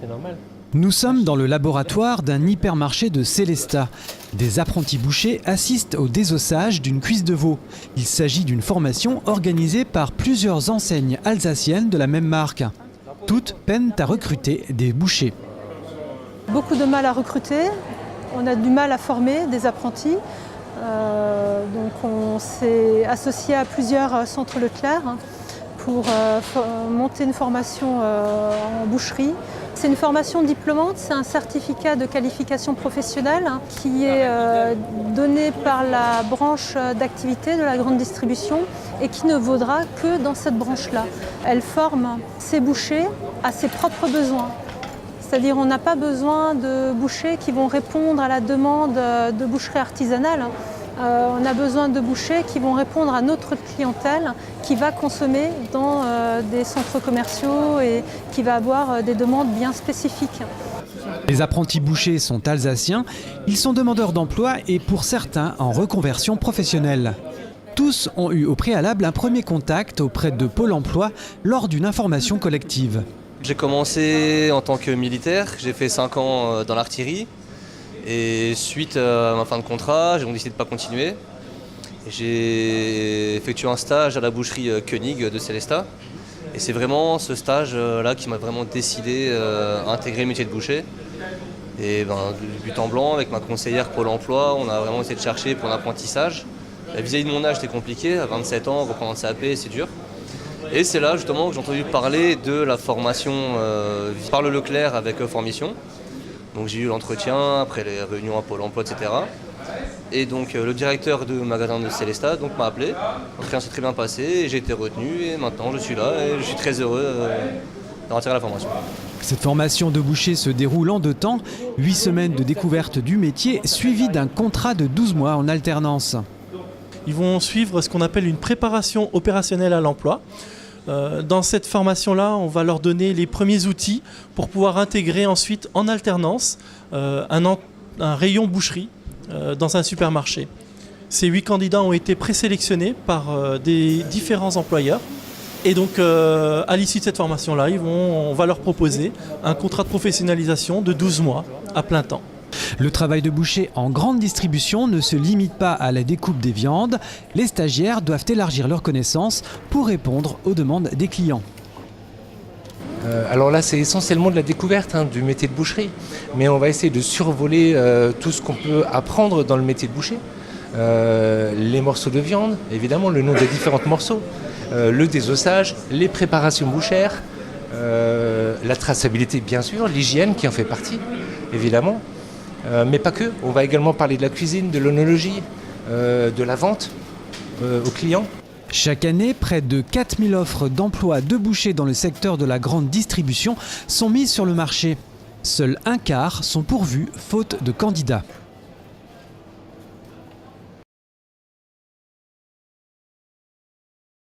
c'est normal. Nous sommes dans le laboratoire d'un hypermarché de Sélestat. Des apprentis bouchers assistent au désossage d'une cuisse de veau. Il s'agit d'une formation organisée par plusieurs enseignes alsaciennes de la même marque. Toutes peinent à recruter des bouchers. Beaucoup de mal à recruter, on a du mal à former des apprentis. Donc on s'est associé à plusieurs centres Leclerc pour monter une formation en boucherie. C'est une formation diplômante, c'est un certificat de qualification professionnelle qui est donné par la branche d'activité de la grande distribution et qui ne vaudra que dans cette branche-là. Elle forme ses bouchers à ses propres besoins. C'est-à-dire on n'a pas besoin de bouchers qui vont répondre à la demande de boucherie artisanale. On a besoin de bouchers qui vont répondre à notre clientèle qui va consommer dans des centres commerciaux et qui va avoir des demandes bien spécifiques. Les apprentis bouchers sont alsaciens, ils sont demandeurs d'emploi et pour certains en reconversion professionnelle. Tous ont eu au préalable un premier contact auprès de Pôle emploi lors d'une information collective. J'ai commencé en tant que militaire, j'ai fait 5 ans dans l'artillerie. Et suite à ma fin de contrat, j'ai décidé de ne pas continuer. J'ai effectué un stage à la boucherie Koenig de Sélestat. Et c'est vraiment ce stage-là qui m'a vraiment décidé à intégrer le métier de boucher. Et de but en blanc, avec ma conseillère Pôle emploi, on a vraiment essayé de chercher pour l'apprentissage. Vis-à-vis de mon âge, c'était compliqué. À 27 ans, reprendre un CAP, c'est dur. Et c'est là justement que j'ai entendu parler de la formation par le Leclerc avec Formation. Donc j'ai eu l'entretien, après les réunions à Pôle emploi, etc. Et donc le directeur de magasin de Sélestat m'a appelé. L'entretien s'est très bien passé et j'ai été retenu et maintenant je suis là et je suis très heureux d'avoir atterri à la formation. Cette formation de boucher se déroule en 2 temps, 8 semaines de découverte du métier suivies d'un contrat de 12 mois en alternance. Ils vont suivre ce qu'on appelle une préparation opérationnelle à l'emploi. Dans cette formation-là, on va leur donner les premiers outils pour pouvoir intégrer ensuite en alternance un rayon boucherie dans un supermarché. Ces 8 candidats ont été présélectionnés par des différents employeurs. Et donc, à l'issue de cette formation-là, on va leur proposer un contrat de professionnalisation de 12 mois à plein temps. Le travail de boucher en grande distribution ne se limite pas à la découpe des viandes. Les stagiaires doivent élargir leurs connaissances pour répondre aux demandes des clients. Alors là, c'est essentiellement de la découverte du métier de boucherie. Mais on va essayer de survoler tout ce qu'on peut apprendre dans le métier de boucher. Les morceaux de viande, évidemment, le nom des différents morceaux, le désossage, les préparations bouchères, la traçabilité, bien sûr, l'hygiène qui en fait partie, évidemment. Mais pas que, on va également parler de la cuisine, de l'œnologie, de la vente aux clients. Chaque année, près de 4000 offres d'emploi de bouchers dans le secteur de la grande distribution sont mises sur le marché. Seuls un quart sont pourvus faute de candidats.